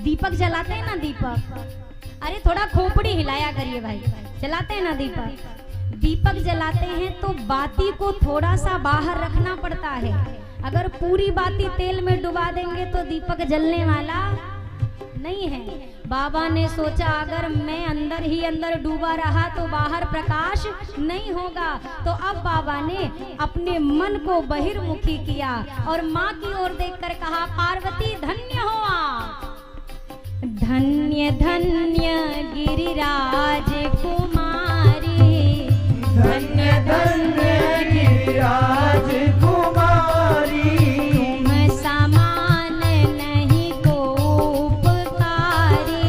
दीपक जलाते हैं ना, दीपक, अरे थोड़ा खोपड़ी हिलाया करिए भाई, जलाते हैं ना दीपक। दीपक जलाते हैं तो बाती को थोड़ा सा बाहर रखना पड़ता है। अगर पूरी बाती तेल में डुबा देंगे तो दीपक जलने वाला नहीं है। बाबा ने सोचा अगर मैं अंदर ही अंदर डूबा रहा तो बाहर प्रकाश नहीं होगा। तो अब बाबा ने अपने मन को बहिर्मुखी किया और माँ की ओर देखकर कहा, पार्वती धन्य हो आप, धन्य धन्य गिरिराज कुमारी, धन्य धन्य गिरिराज कुमारी, तुम समान नहीं को उपकारी,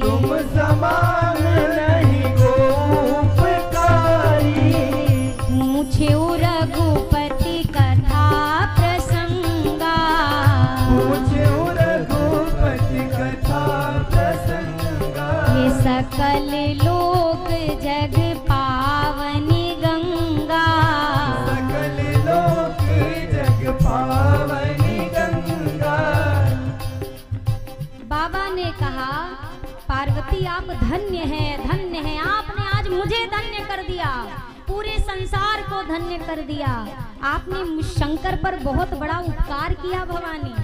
तुम समान नहीं को उपकारी, पूछो रघुपति कथा प्रसंगा, पूछो रघुपति कथा प्रसंगा, ये सकल लोक जग पावनी गंगा, सकल लोक जग पावनी गंगा। बाबा ने कहा, पार्वती आप धन्य हैं, धन्य हैं, आपने आज मुझे धन्य कर दिया, पूरे संसार को धन्य कर दिया। आपने शंकर पर बहुत बड़ा उपकार किया भवानी।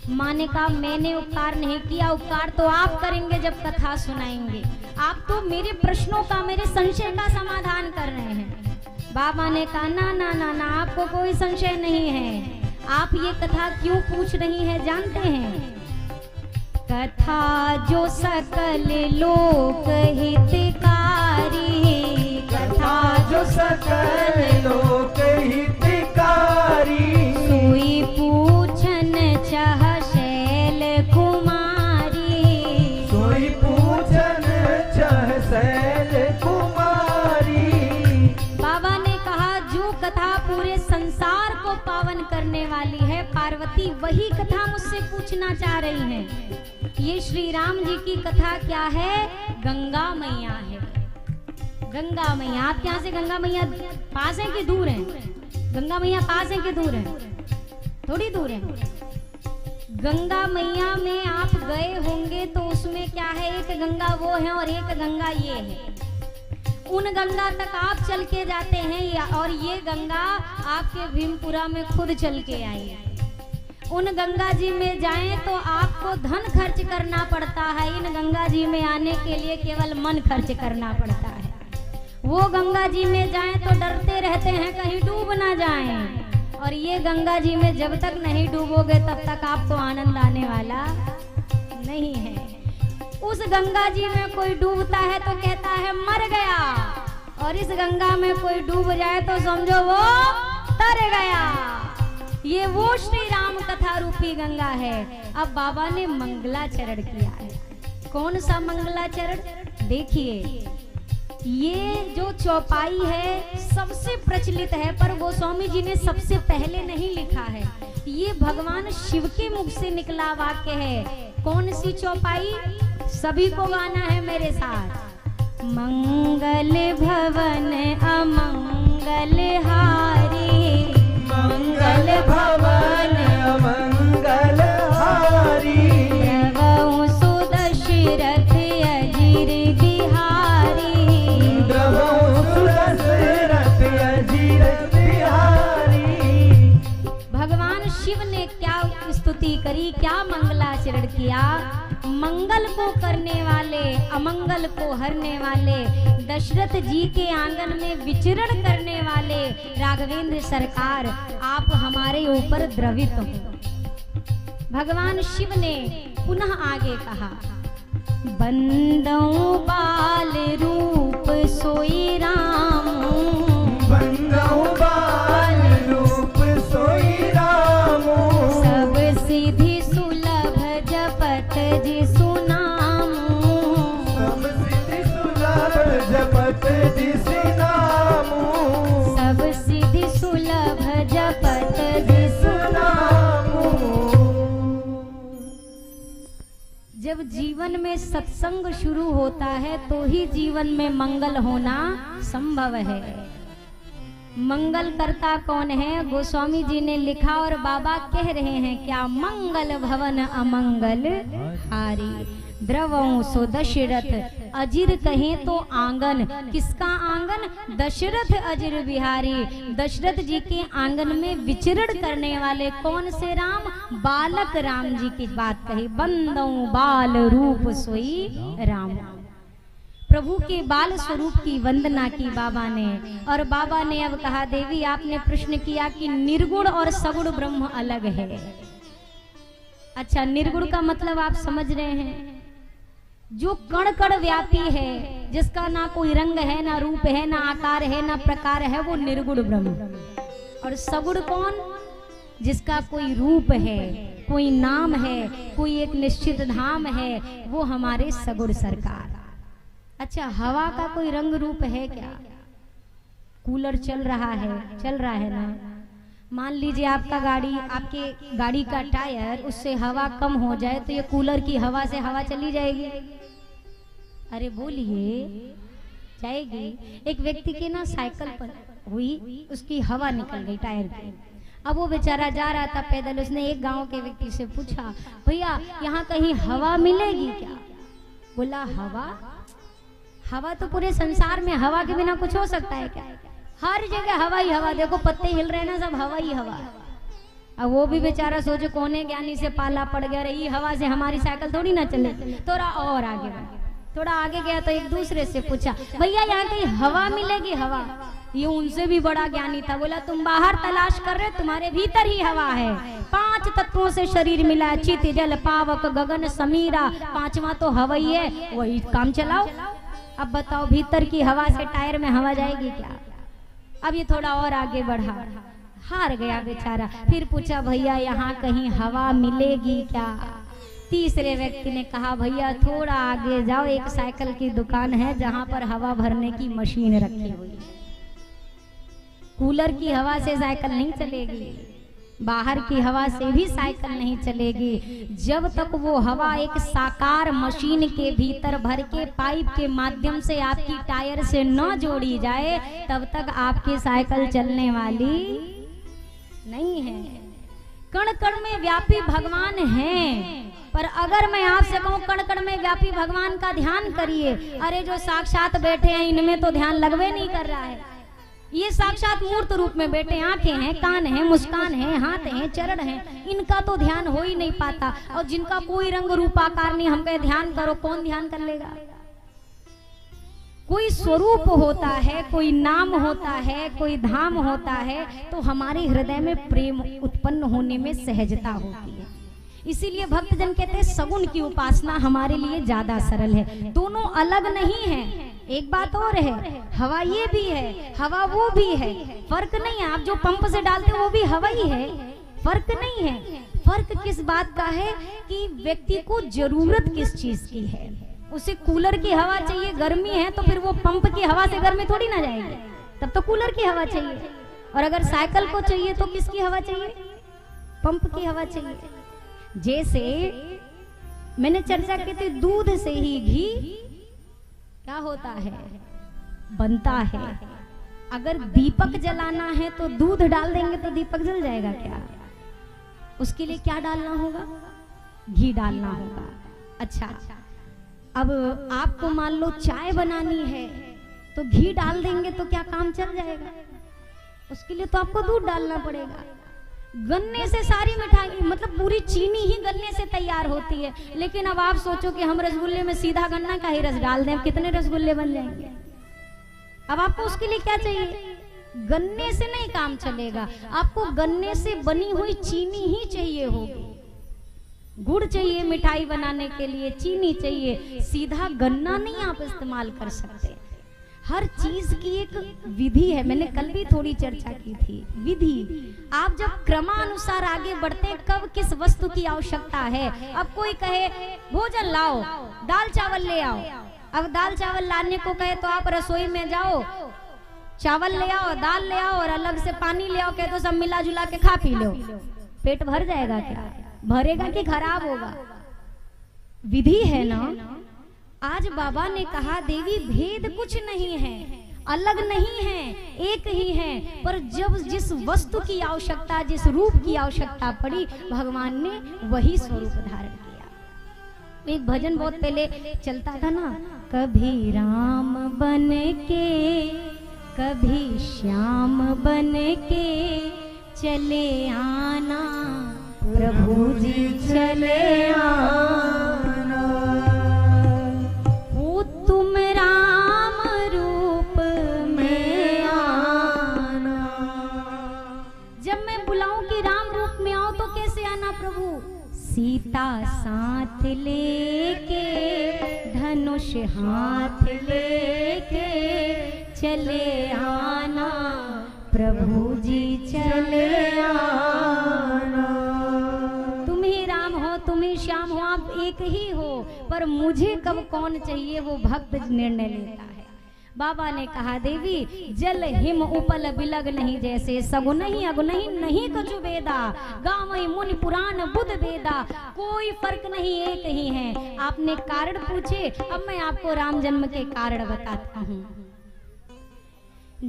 माँ ने कहा, मैंने उपकार नहीं किया, उपकार तो आप करेंगे जब कथा सुनाएंगे। आप तो मेरे प्रश्नों का, मेरे संशय का समाधान कर रहे हैं। बाबा ने कहा, ना ना ना ना, आपको कोई संशय नहीं है। आप ये कथा क्यों पूछ रही हैं जानते हैं? कथा जो सकल लोक हितकारी, कथा जो सकल लोक हितकारी, सोई पूछन चाह शैल कुमारी, सोई पूछन चाह शैल कुमारी। बाबा ने कहा, जो कथा पूरे संसार को पावन करने वाली है पार्वती, वही कथा मुझसे पूछना चाह रही हैं। ये श्री राम जी की कथा क्या है? गंगा मैया है। गंगा मैया, आप यहाँ से गंगा मैया पास है कि दूर है? गंगा मैया पास है कि दूर है? थोड़ी दूर है। गंगा मैया में आप गए होंगे तो उसमें क्या है, एक गंगा वो है और एक गंगा ये है। उन गंगा तक आप चल के जाते हैं और ये गंगा आपके भीमपुरा में खुद चल के आई है। उन गंगा जी में जाएं तो आपको धन खर्च करना पड़ता है, इन गंगा जी में आने के लिए केवल मन खर्च करना पड़ता है। वो गंगा जी में जाएं तो डरते रहते हैं कहीं डूब ना जाएं, और ये गंगा जी में जब तक नहीं डूबोगे तब तक आपको आनंद आने वाला नहीं है। उस गंगा जी में कोई डूबता है तो कहता है मर गया, और इस गंगा में कोई डूब जाए तो समझो वो तर गया। ये वो श्री राम कथा रूपी गंगा है। अब बाबा ने मंगलाचरण किया है। कौन सा मंगलाचरण? देखिए, ये जो चौपाई है सबसे प्रचलित है, पर गोस्वामी जी ने सबसे पहले नहीं लिखा है। ये भगवान शिव के मुख से निकला वाक्य है। कौन सी चौपाई? सभी को गाना है मेरे साथ। मंगल भवन अमंगल हारी, मंगल भवन अमंगल हारी, द्रवहु सुदशरथ अजीर बिहारी, द्रवहु सुदशरथ अजीर बिहारी। भगवान शिव ने क्या स्तुति करी, क्या मंगलाचरण किया? मंगल को करने वाले, अमंगल को हरने वाले, दशरथ जी के आंगन में विचरण करने वाले राघवेंद्र सरकार, आप हमारे ऊपर द्रवित हो। भगवान शिव ने पुनः आगे कहा, बंदौ बाल रूप सोई राम, बंदौ बाल रूप सोई राम, सब सिद्धि सुलभ जपत जिसु नाम, सब सिद्धि सुलभ जपत जिसु नाम, सब सिद्धि सुलभ जपत जिसु नाम। जब जीवन में सत्संग शुरू होता है तो ही जीवन में मंगल होना संभव है। मंगल करता कौन है? गोस्वामी जी ने लिखा और बाबा कह रहे हैं क्या? मंगल भवन अमंगल हारी, द्रवों सो दशरथ अजिर कहें तो आंगन। किसका आंगन? दशरथ अजिर बिहारी, दशरथ जी के आंगन में विचरण करने वाले कौन से राम? बालक राम जी की बात कही। बंदौ बाल रूप सोई राम, प्रभु के बाल स्वरूप की वंदना की बाबा ने। और बाबा ने अब कहा देवी आपने प्रश्न किया कि निर्गुण और सगुण ब्रह्म अलग है। अच्छा, निर्गुण का मतलब आप समझ रहे हैं, जो कण कण व्यापी है, जिसका ना कोई रंग है, ना रूप है, ना आकार है, ना प्रकार है, वो निर्गुण ब्रह्म। और सगुण कौन? जिसका कोई रूप है, कोई नाम है, कोई एक निश्चित धाम है, वो हमारे सगुण सरकार। अच्छा, हवा का कोई रंग रूप है क्या? कूलर चल रहा है ना। मान लीजिए आपका गाड़ी, आपके गाड़ी का टायर, उससे हवा कम हो जाए तो ये कूलर की हवा से हवा चली जाएगी? अरे बोलिए, जाएगी। एक व्यक्ति के ना साइकिल पर हुई, उसकी हवा निकल गई टायर की। अब वो बेचारा जा रहा था पैदल, उसने एक गांव के व्यक्ति से पूछा, भैया यहाँ कहीं हवा मिलेगी क्या? बोला हवा तो पूरे संसार में, हवा के बिना कुछ हो सकता है क्या? हर जगह हवा ही हवा, देखो पत्ते हिल रहे हैं ना, सब हवा ही हवा। अब वो भी बेचारा सोचो कौने ज्ञानी से पाला पड़ गया, रही हवा से हमारी साइकिल थोड़ी ना चले। थोड़ा और आगे बढ़, थोड़ा आगे गया तो एक दूसरे से पूछा, भैया यहाँ कहीं हवा मिलेगी? हवा, ये उनसे भी बड़ा ज्ञानी था। बोला तुम बाहर तलाश कर रहे, तुम्हारे भीतर ही हवा है। 5 तत्वों से शरीर मिला, चित जल पावक गगन समीरा, 5वां तो हवा ही है, वही काम चलाओ। अब बताओ भीतर की हवा से टायर में हवा जाएगी क्या? अब ये थोड़ा और आगे बढ़ा, हार गया बेचारा। फिर पूछा भैया यहाँ कहीं हवा मिलेगी क्या? तीसरे व्यक्ति ने कहा भैया थोड़ा आगे जाओ, एक साइकिल की दुकान है जहां पर हवा भरने की मशीन रखी हुई है। कूलर की हवा से साइकिल नहीं चलेगी, बाहर की हवा से भी साइकिल नहीं चलेगी, जब तक वो हवा एक साकार मशीन के भीतर भर के पाइप के माध्यम से आपकी टायर से न जोड़ी जाए, तब तक आपकी साइकिल चलने वाली नहीं है। कण कण में व्यापी भगवान हैं, पर अगर मैं आपसे कहूं कण कण में व्यापी भगवान का ध्यान करिए, अरे जो साक्षात बैठे हैं इनमें तो ध्यान लगवे नहीं कर रहा है। ये साक्षात मूर्त रूप में बैठे, आंखें हैं, कान हैं, मुस्कान है, हाथ हैं, चरण हैं, इनका तो ध्यान हो ही नहीं पाता। और जिनका कोई रंग रूप आकार नहीं, हम कहे ध्यान करो, कौन ध्यान कर लेगा? कोई स्वरूप होता है, कोई नाम होता है, कोई धाम होता है, तो हमारे हृदय में प्रेम उत्पन्न होने में सहजता होती है। इसीलिए भक्तजन कहते हैं सगुण की उपासना हमारे लिए ज्यादा सरल है। दोनों अलग नहीं है। एक बात और है, हवा ये भी है, हवा वो भी है, फर्क नहीं है। आप जो पंप से डालते हो वो भी हवा ही है, फर्क नहीं है। फर्क किस बात का है कि व्यक्ति को जरूरत किस चीज की है। उसे कूलर की हवा चाहिए, गर्मी है, तो फिर वो पंप की हवा से गर्मी थोड़ी ना जाएगी, तब तो कूलर की हवा चाहिए। और अगर साइकिल को चाहिए तो किसकी हवा चाहिए? पंप की हवा चाहिए। जैसे मैंने चर्चा की थी, दूध से ही घी क्या होता है? बनता है। अगर दीपक जलाना है तो दूध डाल देंगे तो दीपक जल जाएगा क्या? उसके लिए क्या डालना होगा? घी डालना होगा। अच्छा, अब आपको मान लो चाय बनानी है तो घी डाल देंगे तो क्या काम चल जाएगा? उसके लिए तो आपको दूध डालना पड़ेगा। गन्ने से सारी मिठाई, मतलब पूरी चीनी ही गन्ने से तैयार होती है। लेकिन अब आप सोचो कि हम रसगुल्ले में सीधा गन्ना का ही रस डाल दें, कितने रसगुल्ले बन जाएंगे? अब आपको उसके लिए क्या चाहिए? गन्ने से नहीं काम चलेगा, आपको गन्ने से बनी हुई चीनी ही चाहिए होगी। गुड़ चाहिए मिठाई बनाने के लिए, चीनी चाहिए, सीधा गन्ना नहीं आप इस्तेमाल कर सकते। हर चीज की एक विधि है, मैंने कल भी थोड़ी चर्चा की थी। विधि, आप जब क्रमानुसार आगे बढ़ते हैं, कब किस वस्तु की आवश्यकता है। अब कोई कहे भोजन लाओ, दाल चावल ले आओ, अब दाल चावल लाने को कहे तो आप रसोई में जाओ, चावल ले आओ, दाल ले आओ और अलग से पानी ले आओ, कहे तो सब मिला जुला के खा पी लो। पेट भर जाएगा क्या? भरेगा कि खराब होगा? विधि है ना। आज बाबा ने कहा देवी भेद कुछ नहीं है, अलग नहीं हैं, एक ही हैं, पर जब जिस वस्तु की आवश्यकता, जिस रूप की आवश्यकता पड़ी, भगवान ने वही स्वरूप धारण किया। एक भजन बहुत पहले चलता था ना, कभी राम बन के कभी श्याम बन के चले आना, प्रभु जी चले आना, वो तुम राम रूप में आना। जब मैं बुलाऊं कि राम रूप में आओ तो कैसे आना प्रभु? सीता साथ लेके, धनुष हाथ लेके चले आना, प्रभु जी चले आना। तुम ही राम हो, तुम ही श्याम हो, आप एक ही हो, पर मुझे कब कौन चाहिए वो भक्त निर्णय लेता है। बाबा ने कहा देवी जल हिम उपल बिलग नहीं जैसे, सगुनहि अगुनहि नहीं कछु बेदा, गावई मुनि पुराण बुध वेदा, कोई फर्क नहीं, एक ही है। आपने कारण पूछे, अब मैं आपको राम जन्म के कारण बताता हूँ।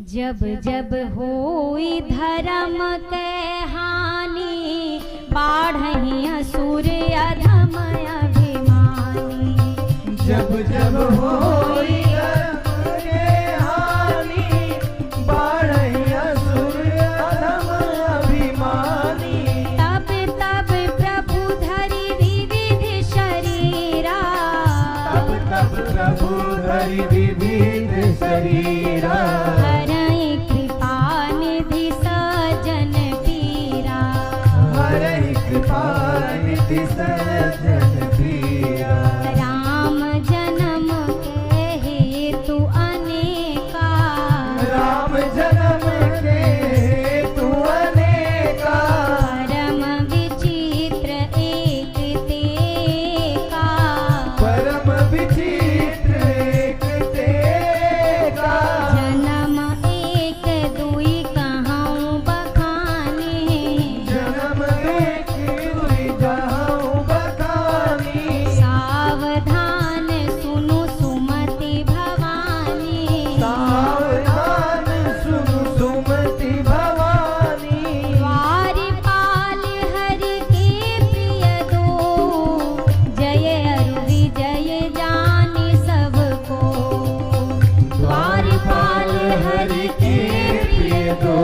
जब जब होई धर्म के हानि, बाढ़हि असुर अधम अभिमानी। जब जब होई धर्म के हानि, बाढ़हि असुर अधम अभिमानी। तब तब प्रभु धरि विविध शरीरा, तब तब प्रभु धरि विविध शरीरा। हरहि कृपा निधि सजन पीरा, हरहि कृपा निधि सजन पीरा। राम जन्म के हेतु अनेका, राम जन्म के हेतु अनेका। परम विचित्र एक तेका, परम विचित्र एक तेका। जन्म एक दुई कहूँ बखानी, जन्म एक दुई कहूँ बखानी। सावधान सुनु सुमति भवानी, सावधान सुनु सुमति भवानी। द्वारपाल हरि के प्रिय दो, जय अरु विजय जानि सबको। द्वारपाल हरि के प्रिय दो,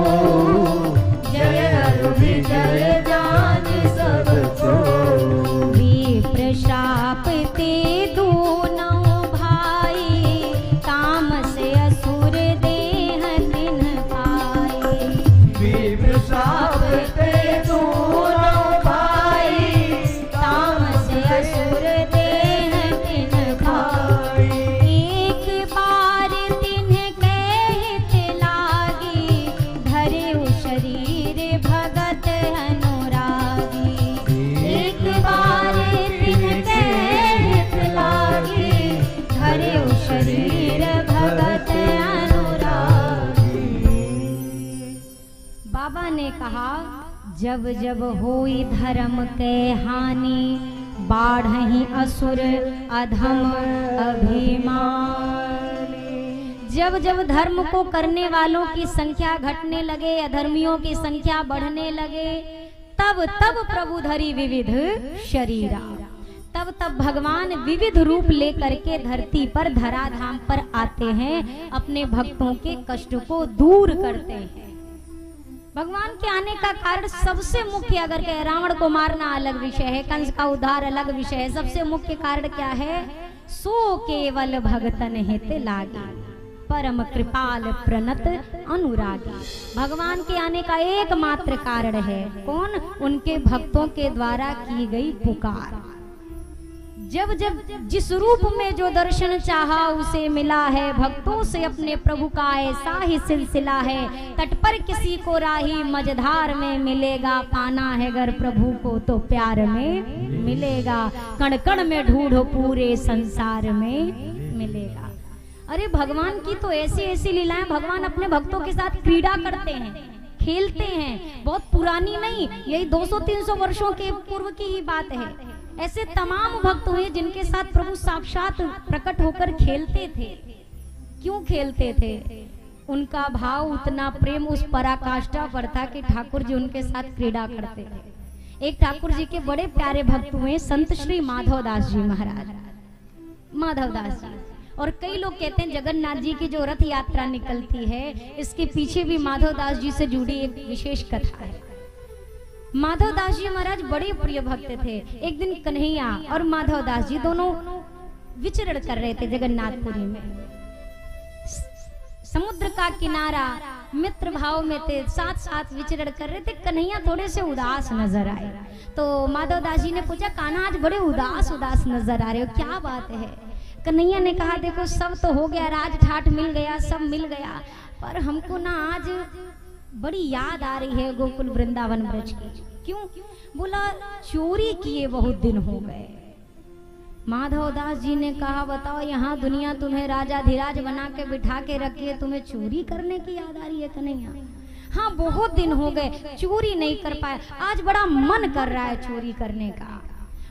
जय अरु विजय जानि सबको। विप्र श्राप ते दोनों भाई, तामस असुर देह तिन्ह पाए। विप्र शाप ते दोनों भाई, तामस असुर देह तिन्ह पाए। एक बार तिन्ह कहित लागी, धरेउ शरीर भगत अनुरागी। एक बार तिन्ह कहित लागी, धरेउ शरीर भगत अनुरागी। बाबा ने कहा जब जब होई धर्म के हानि, बाढ़हि असुर अधम अभिमानी। जब जब धर्म को करने वालों की संख्या घटने लगे, अधर्मियों की संख्या बढ़ने लगे, तब तब प्रभु धरि विविध शरीरा, तब तब भगवान विविध रूप लेकर के धरती पर, धराधाम पर आते हैं, अपने भक्तों के कष्ट को दूर करते हैं। भगवान के आने का कारण सबसे मुख्य अगर कहे, रावण को मारना अलग विषय है, कंस का उद्धार अलग विषय है, सबसे मुख्य कारण क्या है? सो केवल भगतन हित लागे, परम कृपाल प्रणत अनुरागी। भगवान के आने का एकमात्र कारण है कौन? उनके भक्तों के द्वारा की गई पुकार। जब जब जिस रूप में जो दर्शन चाहा उसे मिला है, भक्तों से अपने प्रभु का ऐसा ही सिलसिला है। तट पर किसी को राही मझधार में मिलेगा, पाना है अगर प्रभु को तो प्यार में मिलेगा। कण कण में ढूंढो पूरे संसार में मिलेगा। अरे भगवान की तो ऐसी ऐसी लीलाएं, भगवान अपने भक्तों के साथ क्रीड़ा करते हैं, खेलते हैं। बहुत पुरानी नहीं, यही 200-300 वर्षों के पूर्व की ही बात है। ऐसे तमाम भक्त हुए जिनके साथ प्रभु साक्षात प्रकट होकर खेलते थे। क्यों खेलते थे? उनका भाव उतना प्रेम उस पराकाष्ठा पर था कि ठाकुर जी उनके साथ क्रीड़ा करते थे। एक ठाकुर जी के बड़े प्यारे भक्त हुए संत श्री माधवदास जी महाराज, माधवदास जी। और कई लोग कहते हैं जगन्नाथ जी की जो रथ यात्रा निकलती है इसके पीछे भी माधवदास जी से जुड़ी एक विशेष कथा है। माधवदास जी महाराज बड़े प्रिय भक्त थे। एक दिन कन्हैया और माधवदास जी दोनों विचरण कर रहे थे जगन्नाथपुरी में। समुद्र का किनारा, मित्र भाव में थे, साथ साथ विचरण कर रहे थे। कन्हैया थोड़े से उदास नजर आए तो माधवदास जी ने पूछा, कान्हा आज बड़े उदास उदास नजर आ रहे हो, क्या बात है? कन्हैया ने कहा, देखो सब तो हो गया, राज ठाट मिल गया, सब मिल गया, पर हमको ना आज बड़ी याद आ रही है गोकुल वृंदावन ब्रज की। क्यों? बोला चोरी किए बहुत दिन हो गए। माधवदास जी ने कहा, बताओ यहाँ दुनिया तुम्हें राजा धीराज बना के बिठा के रखी है, तुम्हें चोरी करने की याद आ रही है कन्हैया? हाँ बहुत दिन हो गए, चोरी नहीं कर पाए, आज बड़ा मन कर रहा है चोरी करने का।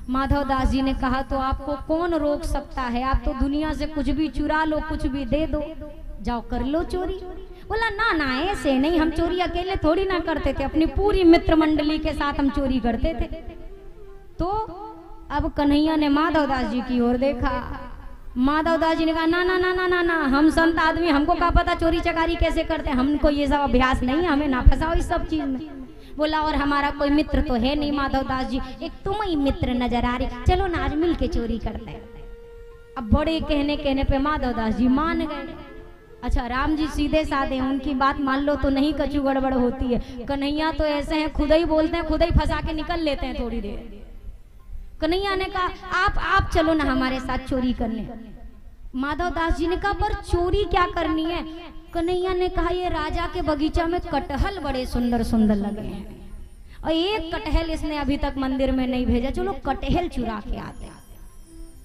माधवदास जी ने कहा, तो आपको कौन रोक सकता है? आप तो दुनिया से कुछ भी चुरा लो, कुछ भी दे दो, जाओ कर लो चोरी। बोला ना ना ऐसे नहीं, हम चोरी अकेले थोड़ी ना करते थे, अपनी पूरी मित्र मंडली के साथ हम चोरी करते थे। तो अब कन्हैया ने माधवदास जी की ओर देखा। माधवदास जी ने कहा, ना ना ना ना ना ना, हम संत आदमी, हमको क्या पता चोरी चकारी कैसे करते, हमको ये सब अभ्यास नहीं, हमें ना फंसाओ इस सब चीज में। बोला और हमारा कोई मित्र तो है नहीं माधवदास जी, एक तुम ही मित्र नजर आ रही, चलो ना आज मिल के चोरी करते हैं। अब बड़े कहने पे माधवदास जी मान गए। अच्छा राम जी सीधे साधे, उनकी बात मान लो तो नहीं कचू गड़बड़ होती है। कन्हैया तो ऐसे हैं, खुद ही बोलते हैं, खुद ही फंसा के निकल लेते हैं थोड़ी देर। कन्हैया ने कहा, आप चलो ना हमारे साथ चोरी करने। माधवदास जी ने कहा, पर चोरी क्या करनी है? कन्हैया ने कहा, ये राजा के बगीचा में कटहल बड़े सुंदर सुंदर लगे हैं और एक कटहल इसने अभी तक मंदिर में नहीं भेजा, चलो कटहल चुरा के आते हैं।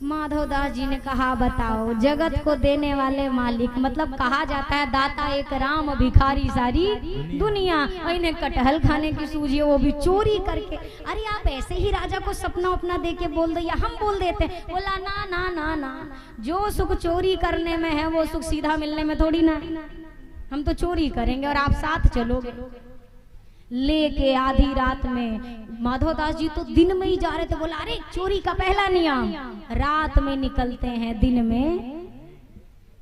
माधवदास जी ने कहा, बताओ जगत को देने वाले मालिक, मतलब कहा जाता है दाता एक राम भिखारी सारी दुनिया, इन्हें कटहल खाने की सूझी, वो भी चोरी करके। अरे आप ऐसे ही राजा को सपना उपना दे के बोल दो, या हम बोल देते हैं। बोला ना ना ना ना, जो सुख चोरी करने में है वो सुख सीधा मिलने में थोड़ी ना, हम तो चोरी करेंगे और आप साथ चलोगे। लेके आधी रात में, माधवदास जी तो दिन में ही जा रहे थे। बोला अरे चोरी का पहला नियम, रात में निकलते हैं, दिन में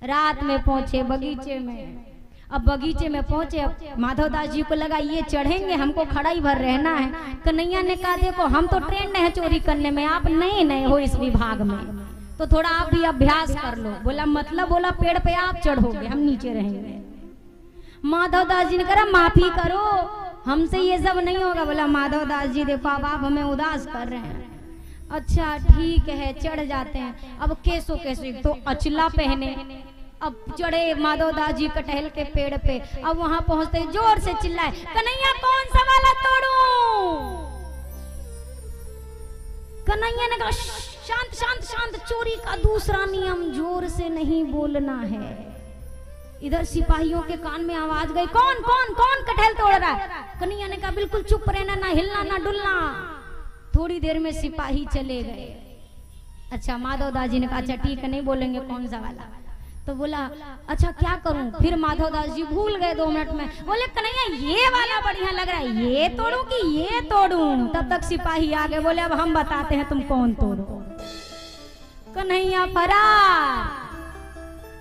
रात में पहुंचे बगीचे में। अब बगीचे में पहुंचे, अब माधवदास जी को लगा ये चढ़ेंगे, हमको खड़ा ही भर रहना है। कन्हैया ने कहा, देखो हम तो ट्रेंड है चोरी करने में, आप नए नए हो इस विभाग में, तो थोड़ा आप भी अभ्यास कर लो। बोला मतलब? बोला पेड़ पे आप चढ़ोगे, हम नीचे रहेंगे। माधवदास जी ने कहा, माफी करो, हमसे ये सब नहीं होगा। बोला माधवदास जी देखो अब आप हमें उदास कर रहे हैं। अच्छा ठीक है, चढ़ जाते हैं। अब कैसो तो अचला पहने, अब चढ़े माधवदास जी कटहल के पेड़ पे। अब वहां पहुंचते जोर से चिल्लाए, कन्हैया कौन सा वाला तोड़ूं? कन्हैया ने कहा, शांत शांत शांत, चोरी का दूसरा नियम, जोर से नहीं बोलना है। इधर सिपाहियों के कान में आवाज गई, कौन कौन कौन कटहल तोड़ रहा है? कन्हैया ने कहा, बिल्कुल चुप रहना, ना हिलना ना डुलना। थोड़ी देर में सिपाही चले गए। अच्छा माधवदास जी ने कहा, अच्छा ठीक है, नहीं बोलेंगे कौन सा वाला। तो बोला अच्छा क्या करूं? फिर माधवदास जी भूल गए 2 मिनट में। बोले कन्हैया ये वाला बढ़िया लग रहा है, ये तोड़ूं कि ये तोड़ूं? तब तक सिपाही आ गए। बोले अब हम बताते हैं तुम कौन तोड़ो। कन्हैया फरार,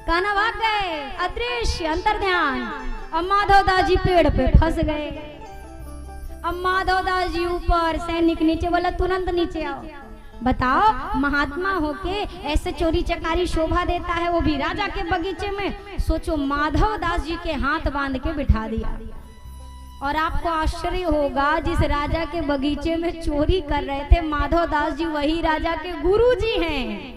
कान्हा भाग गए, अदृश्य, अंतर्ध्यान। अब माधवदास जी पेड़ पे फंस गए। अब माधवदास जी ऊपर, सैनिक नीचे। बोला तुरंत नीचे आओ। बताओ महात्मा होके ऐसे चोरी चकारी शोभा देता है, वो भी राजा के बगीचे में। सोचो माधवदास जी के हाथ बांध के बिठा दिया। और आपको आश्चर्य होगा, जिस राजा के बगीचे में चोरी कर रहे थे माधवदास जी, वही राजा के गुरु जी हैं।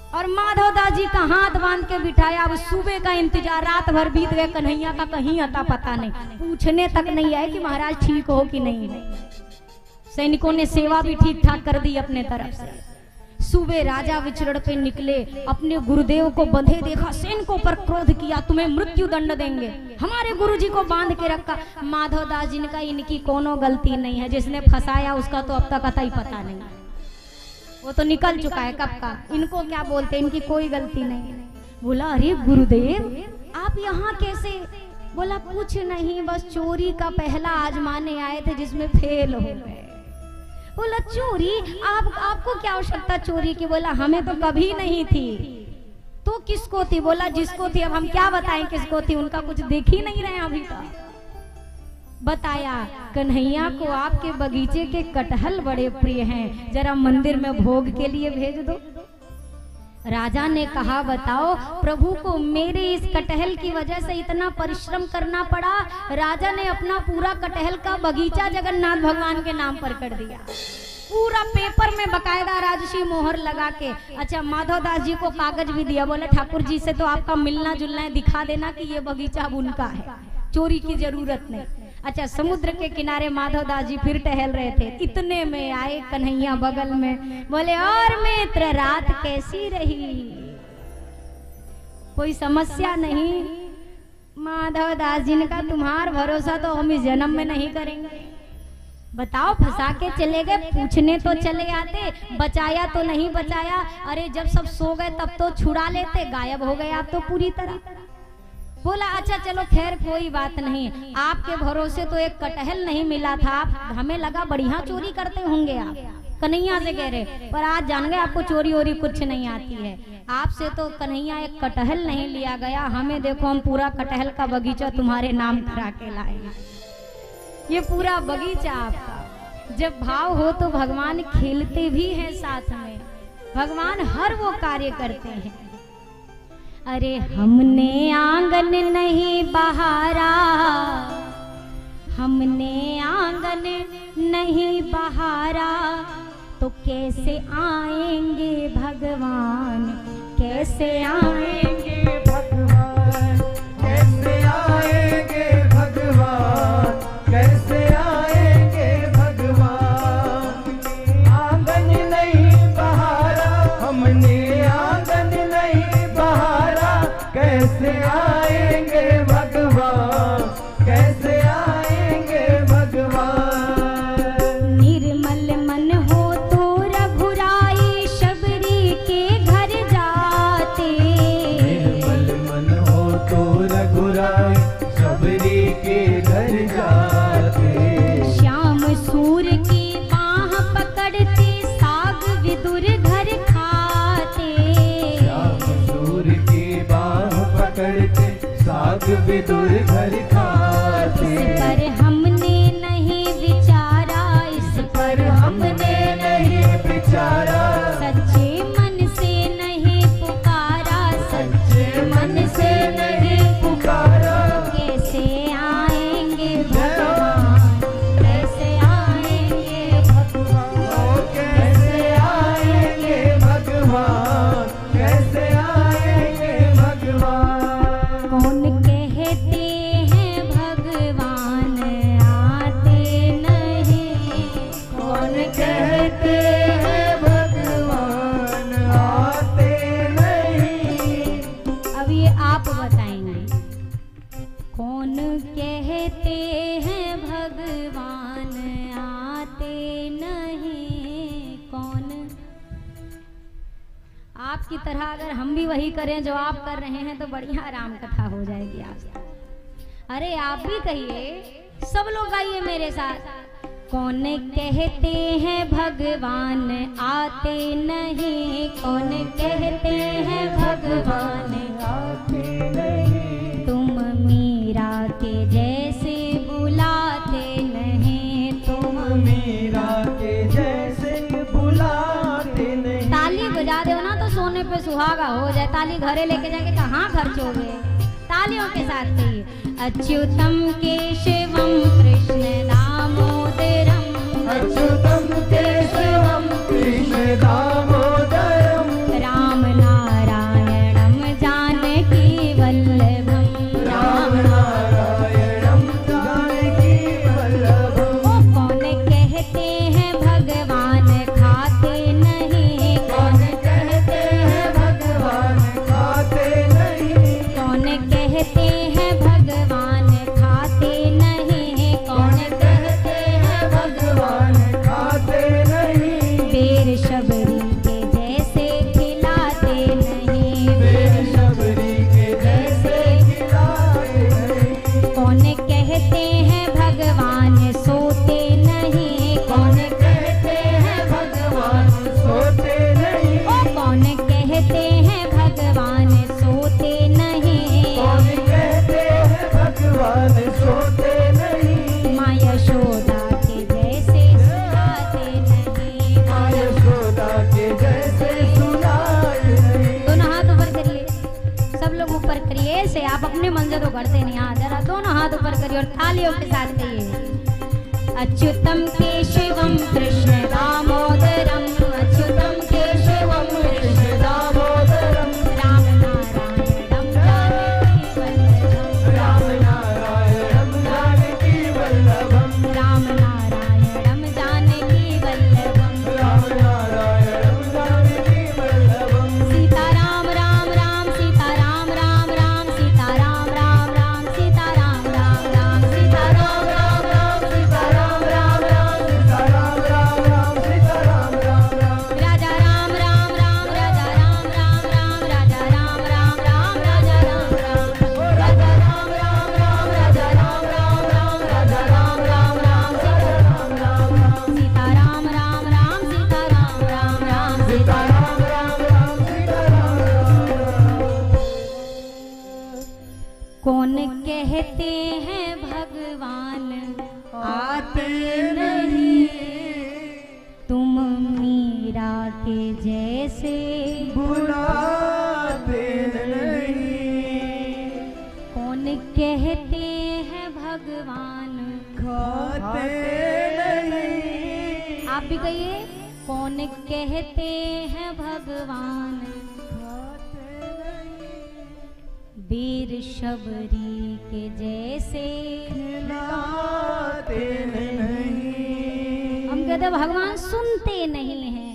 और माधवदास जी का हाथ बांध के बिठाया। अब सुबह का इंतजार, रात भर बीत गए, कन्हैया का कहीं अता पता नहीं, पूछने तक नहीं आए कि महाराज ठीक हो कि नहीं। सैनिकों ने सेवा भी ठीक ठाक कर दी अपने तरफ से। सुबह राजा विचरण पे निकले, अपने गुरुदेव को बंधे देखा, सैनिकों पर क्रोध किया, तुम्हें मृत्यु दंड देंगे। हमारे गुरुजी को बांध के रखा। माधवदास जी ने कहा, इनकी कोनो गलती नहीं है, जिसने फंसाया उसका तो अब तक अता ही पता नहीं, वो तो निकल चुका है कब का, इनको क्या बोलते, इनकी कोई गलती नहीं। बोला अरे गुरुदेव आप यहाँ कैसे? बोला कुछ नहीं, बस चोरी का पहला आजमाने आए थे जिसमें फेल हो गए। बोला चोरी? आपको क्या आवश्यकता चोरी की? बोला हमें तो कभी नहीं थी। तो किसको थी? बोला जिसको थी। अब हम क्या बताएं किसको थी, उनका कुछ देख ही नहीं रहे अभी तक। बताया कन्हैया को आपके बगीचे के कटहल बड़े प्रिय हैं, जरा मंदिर में भोग के लिए भेज दो। राजा ने कहा बताओ, प्रभु को मेरे इस कटहल की वजह से इतना परिश्रम करना पड़ा। राजा ने अपना पूरा कटहल का बगीचा जगन्नाथ भगवान के नाम पर कर दिया, पूरा पेपर में बकायदा राजसी मोहर लगा के। अच्छा, माधव दास जी को कागज भी दिया, बोले ठाकुर जी से तो आपका मिलना जुलना है, दिखा देना कि ये बगीचा अब उनका है, चोरी की जरूरत नहीं। अच्छा, समुद्र के किनारे माधव दास जी फिर टहल रहे थे, इतने में आए कन्हैया बगल में, बोले और मित्र रात कैसी रही? कोई समस्या नहीं? माधव दास जी ने कहा तुम्हार भरोसा तो हम इस जन्म में नहीं करेंगे। बताओ, फंसा के चले गए, पूछने तो चले आते, बचाया तो नहीं बचाया। अरे जब सब सो गए तब तो छुड़ा लेते, गायब हो गए आप तो पूरी तरह। बोला अच्छा चलो खैर कोई बात नहीं, आपके भरोसे तो एक कटहल नहीं मिला था, हमें लगा बढ़िया चोरी करते होंगे आप। कन्हैया से कह रहे, पर आज जान गए आपको चोरी वोरी कुछ नहीं आती है। आपसे तो कन्हैया एक कटहल नहीं लिया गया, हमें देखो हम पूरा कटहल का बगीचा तुम्हारे नाम करा के लाए, ये पूरा बगीचा आपका। जब भाव हो तो भगवान खेलते भी हैं साथ में, भगवान हर वो कार्य करते हैं। अरे हमने आंगन नहीं बहारा, हमने आंगन नहीं बहारा, तो कैसे आएंगे भगवान, कैसे आएंगे भगवान, कैसे आएंगे भगवान, कैसे आएंगे भगवान। आंगन नहीं बहारा, हमने आंगन नहीं बहारा, कैसे आएंगे भगवान, कैसे आएंगे भगवान। निर्मल मन हो तो रघुराई शबरी के घर जाते, निर्मल मन हो तो रघुराई शबरी के घर जाते। श्याम सूर की बाह पकड़ते साग विदुर घर खाते, श्याम सूर की बाह पकड़ते साग विदुर घर खाते। इस पर हमने नहीं विचारा, इस पर हमने नहीं विचारा, सच्चे मन से नहीं पुकारा, सच्चे मन से नहीं पुकारा। कैसे आएंगे भगवान, कैसे आएंगे ओ कैसे आएंगे भगवान, कैसे आएंगे भगवान। कौन कहते हैं भगवान आते नहीं, कौन कहते हैं भगवान आते नहीं। अब ये आप बताएंगे, कौन कहते हैं भगवान आते नहीं, कौन? आपकी तरह अगर हम भी वही करें जो आप कर रहे हैं तो बढ़िया राम कथा हो जाएगी आपसे। अरे आप भी कहिए, सब लोग गाइए मेरे साथ। कौन कहते हैं भगवान आते नहीं, कौन कहते हैं भगवान आते नहीं। तुम मीरा के जैसे बुलाते नहीं, तुम मीरा के जैसे बुलाते नहीं। ताली बजा दो ना तो सोने पे सुहागा हो जाए। ताली घरे लेके जाके कहाँ खर्चोगे? तालियों के साथ कहिए, अच्युतम केशवम कृष्ण दामोदरम, अच्युतम केशवम कृष्ण दामोदरम, राम नारायणम जानकी वल्लभम, राम नारायणम जानकी वल्लभम। ओ कौन कहते हैं भगवान खाते नहीं, कौन कहते हैं भगवान खाते नहीं, कौन कहते हैं भगवान खाते नहीं, कौन कहते हैं भगवान खाते नहीं। बेर शबरी के अपने मन से तो करते नहीं। हाँ जरा दोनों हाथ ऊपर करिए और तालियों के साथ कहिए अच्युतम केशवम कृष्ण दामोदरम अच्युतम केशवम कृष्ण दामोदरम राम नारायणम जानकी वल्लभम राम नारायणम जानकी वल्लभम राम नारायणम जानकी वल्लभम सीताराम राम राम सीताराम राम राम सीताराम राम राम सीताराम राम राम सीताराम राम राम सीताराम राम राम सीताराम राम राम सीताराम राम राम राजा राम राम राम राजा राम राम राम राजा राम राम राम राजा राम राम राजा राम राम राम राजा राम राम राम राजा राम राम राम सीताराम राम राम सीताराम राम राम सीताराम राम राम सीताराम कौन कहते हैं भगवान आते नहीं तुम मीरा के जैसे बुलाते नहीं कौन कहते हैं भगवान खाते नहीं आप भी कहिए कौन कहते हैं भगवान खाते नहीं वीर शबरी के जैसे खिलाते नहीं हम कहते भगवान सुनते नहीं हैं